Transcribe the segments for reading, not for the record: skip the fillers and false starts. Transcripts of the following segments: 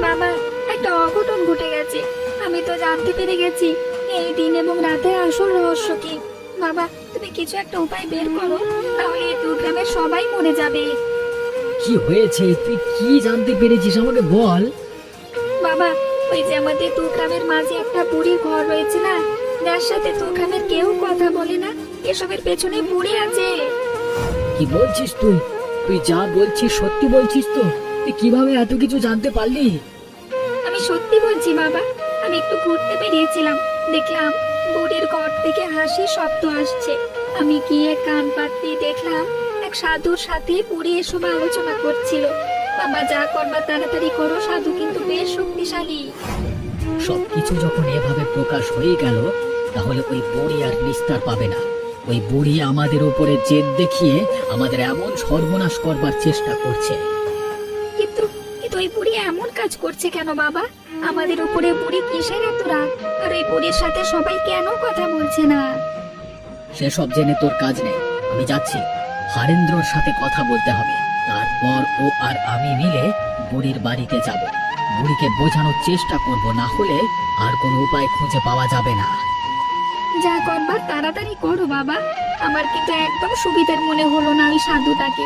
বাবা, একটা অঘটন ঘটে গেছে। আমি তো জানতে পেরে গেছি এই দিন এবং রাতের আসল রহস্য কি। বাবা, তুমি কিছু একটা উপায় বের করো, তাহলে এই দুর্গ্রামের সবাই মরে যাবে। কি হয়েছে? তুই কি জানতে পেরেছিস আমাকে বল। বাবা, ওই যে আমাদের দুর্গ্রামের মাঝে একটা বুড়ির ঘর রয়েছে না, যার সাথে দুর্গ্রামের কেউ কথা বলে না, এসবের পেছনে বুড়ি আছে। কি বলছিস তুই? তুই যা বলছিস সত্যি বলছিস তো? তুই কিভাবে এত কিছু জানতে পারলি? আমি সত্যি বলছি বাবা, আমি একটু ঘুরতে বেরিয়েছিলাম, দেখলাম বুড়ির ঘর থেকে হাসির শব্দ আসছে। আমি গিয়ে কান পাততে দেখলাম এক সাধুর সাথে বুড়ি এসব আলোচনা করছিল। বাবা, যা করবার তাড়াতাড়ি করো, সাধু কিন্তু বেশ শক্তিশালী। সবকিছু যখন এভাবে প্রকাশ হয়ে গেল, তাহলে ওই বুড়ি আর নিস্তার পাবে না। ওই বুড়ি আমাদের উপরে জেদ দেখিয়ে আমাদের এমন সর্বনাশ করবার চেষ্টা করছে। কিন্তু কিন্তু ওই বুড়ি এমন কাজ করছে কেন বাবা? আমাদের উপরে বুড়ি কিসের এত রাগ? আর ওই বুড়ির সাথে সবাই কেন কথা বলছে না? সেসব জেনে তোর কাজ নেই। আমি যাচ্ছি, হারেন্দ্রর সাথে কথা বলতে হবে। তারপর ও আর আমি মিলে বুড়ির বাড়িতে যাব। বুড়িকে বোঝানোর চেষ্টা করব, না হলে আর কোনো উপায় খুঁজে পাওয়া যাবে না। যা করবার তাড়াতাড়ি করো বাবা। আমার কিন্তু একদম সুবিধার মনে হলো না ওই সাধুটাকে।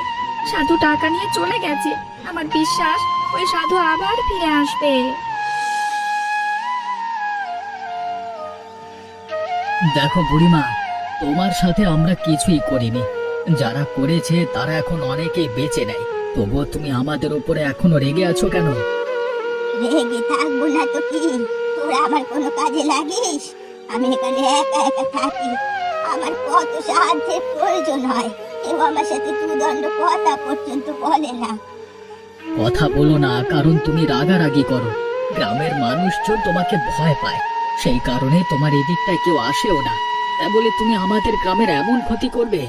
সাধু টাকা নিয়ে চলে গেছে, আমার বিশ্বাস ওই সাধু আবার ফিরে আসবে। দেখো বুড়িমা, তোমার সাথে আমরা কিছুই করিনি। যারা করেছে তারা এখন অনেকেই বেঁচে নেয়। তবুও তুমি আমাদের উপরে এখনো রেগে আছো কেন? রেগে থাকবো না তো কি? তোরা আমার কোনো কাজে লাগিস? আমি এখানে একা একা থাকি, আমার কত সাহায্যের প্রয়োজন হয়, কেউ আমার সাথে দুদণ্ড কথা পর্যন্ত বলে না। কথা বলো না, কারণ তুমি রাগারাগি করো। গ্রামের মানুষজন তোমাকে ভয় পায়, সেই কারণে তোমার এদিকটায় কেউ আসেও না। তাই বলে তুমি আমাদের গ্রামের এমন ক্ষতি করবে?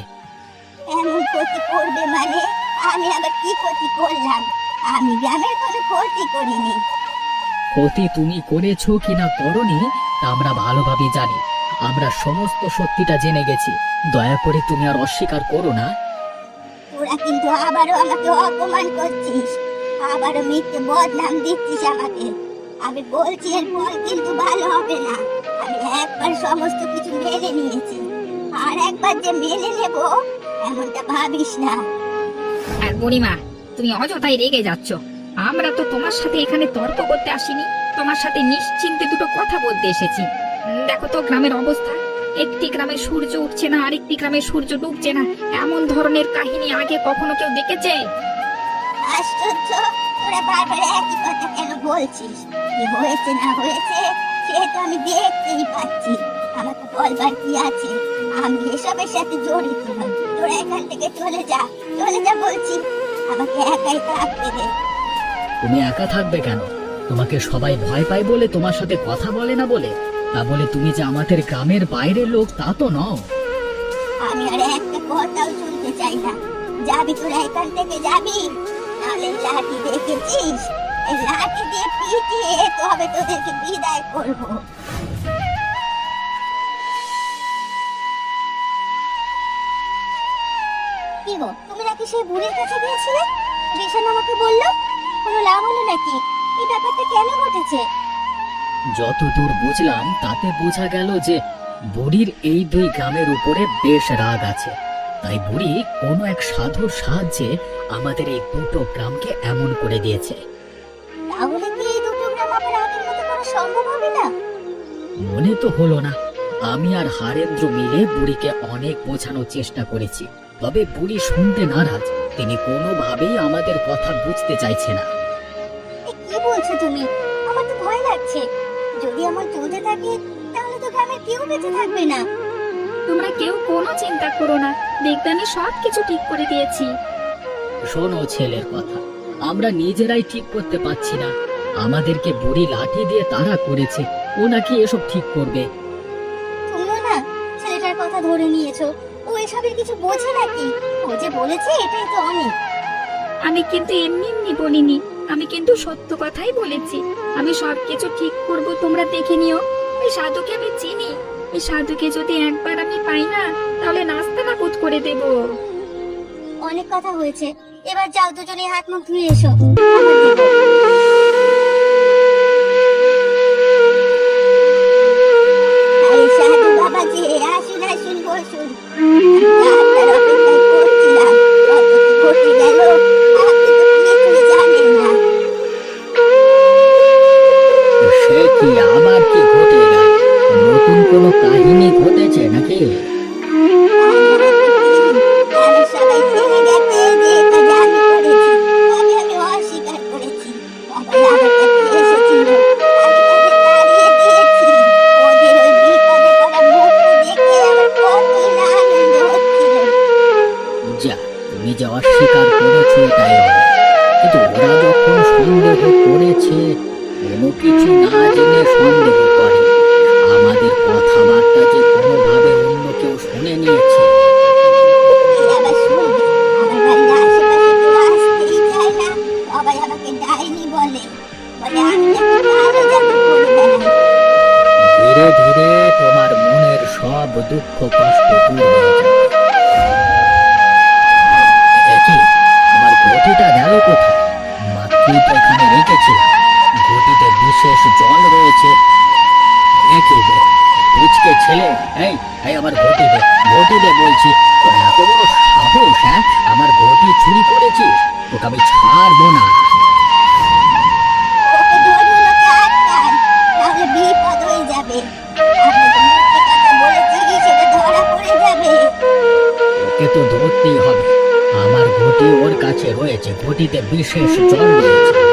এমন ক্ষতি করবে মানে? আমি আবার কি ক্ষতি করলাম? আমি গ্রামের কোনো ক্ষতি করিনি। ক্ষতি তুমি করেছো কিনা করনি তা আমরা ভালোভাবে জানি। আমরা সমস্ত সত্যিটা জেনে গেছি। দয়া করে তুমি আর অস্বীকার করো না। তোরা কিন্তু আবারও আমাকে অপমান করছিস, আবারও মিথ্যে বদনাম দিচ্ছিস আমাকে। আমি বলছি এর ফল কিন্তু ভালো হবে না। আমি একবার সমস্ত কিছু মেনে নিয়েছি, আর একবার যে মেনে নেব এমনটা ভাবিস না। আর বুড়িমা, তুমি অযথাই রেগে যাচ্ছ। আমরা তো তোমার সাথে এখানে তর্ক করতে আসিনি, তোমার সাথে নিশ্চিন্তে দুটো কথা বলতে এসেছি। দেখো তো গ্রামের অবস্থা, একটি গ্রামে সূর্য উঠছে না, আরেকটি গ্রামে সূর্য ডুবছে না। এমন ধরনের কাহিনী আগে কখনো কেউ দেখেছে? আশ্চর্য, তোরা বারবার একই কথা কেন বলছিস? কি হয়েছে না হয়েছে সে তো আমি দেখতেই পাচ্ছি। আমাকে বলবার কি আছে? আমি এসবের সাথে জড়িত নই। তোরা এখান থেকে চলে যা, চলে যা বলছি। আমাকে একাই থাকতে দে। তুমি একা থাকবে কেন? তোমাকে সবাই ভয় পায় বলে তোমার সাথে কথা বলে না বলে? তা বলে তুমি যে আমাদের গ্রামের বাইরের লোক তা তো নও। আমি আর একটা কথাও শুনতে চাই না। যাবি তোরা এখান থেকে, যাবি? নাহলে লাঠি দেখেছিস, এই লাঠি দিয়ে পিটিয়ে তবে তোদেরকে বিদায় করবো। কি গো, তুমি নাকি সেই বুড়ির কাছে গিয়েছিলে? রেশন আমাকে বললো, কোনো লাভ হলো নাকি? এই ব্যাপারটা কেন ঘটেছে? যতদূর বুঝলাম তাতে বোঝা গেল যে বুড়ির এই দুই গ্রামের উপরে বেশ রাগ আছে। তাই বুড়ি কোনো এক সাধুর সাহায্যে আমাদের এই দুটো গ্রামকে এমন করে দিয়েছে। তাহলে কি এই দুটো গ্রাম আবার আগের মতো করা সম্ভব হবে না? মনে তো হলো না। আমি আর হারেন্দ্র মিলে বুড়িকে অনেক বোঝানোর চেষ্টা করেছি, তবে বুড়ি শুনতে নারাজ। তিনি কোনোভাবেই আমাদের কথা বুঝতে চাইছে না। এ কি বলছো তুমি? আমার তো ভয় লাগছে। যদি আমার চলতে থাকে তাহলে তো গ্রামের কেউ বেঁচে থাকবে না। তোমরা কেউ কোনো চিন্তা করো না, দেখবে আমি সবকিছু ঠিক করে দিয়েছি। শোনো ছেলের কথা, আমরা নিজেরাই ঠিক করতে পারছি না। আমাদেরকে বুড়ি লাঠি দিয়ে তাড়া করেছে, ও নাকি এসব ঠিক করবে। তুমিও না ছেলেটার কথা ধরে নিয়েছো। ও এসবের কিছু বোঝে নাকি? ও যে বলেছে এটাই তো অনেক। আমি কিন্তু এমনি এমনি বলিনি, আমি কিন্তু সত্য কথাই বলেছি। আমি সবকিছু ঠিক করব, তোমরা দেখে নিও। ওই সাধুকে আমি চিনি, ওই সাধুকে যদি একবার আমি পাই না, তাহলে নাস্তা নাবুদ করে দেব। অনেক কথা হয়েছে, এবার যাও দুজনে হাত মুখ ধুয়ে এসো। খাবার দেবো। যখন সন্দেহ করেছে কোনো কিছু না জেনে সন্দেহ করে, আমাদের কথাবার্তা যে কোনোভাবে অন্য কেউ শুনে নিয়েছে। কে আবার শুনবে? আমার বাড়ির আশেপাশে কেউ আসতেই চায় না, সবাই আমাকে ডাইনি বলে, বলে আমি নাকি কালো জাদু করে বেড়াই। ধীরে ধীরে তোমার মনের সব দুঃখ কষ্ট দূর হয়ে যাবে। এ কি, আমার ঘটিটা গেল কোথায়? মাত্রই তো এখানে রেখেছিলাম। ঘটিতে বিশেষ জল রয়েছে। এ কি বে, পুচকে ছেলে, এই এই আমার ঘটি দে বলছি। তোর এত বড় সাহস, হ্যাঁ? আমার ঘটি চুরি করেছিস, তোকে আমি ছাড়বো না। ওকে ধরুন, ওকে আটকান, তাহলে বিপদ হয়ে যাবে। আমরা যে মিথ্যে কথা বলেছি সেটা ধরা পড়ে যাবে। ওকে তো ধরতেই হবে। আমার ঘটি ওর কাছে রয়েছে, ঘটিতে বিশেষ জল রয়েছে।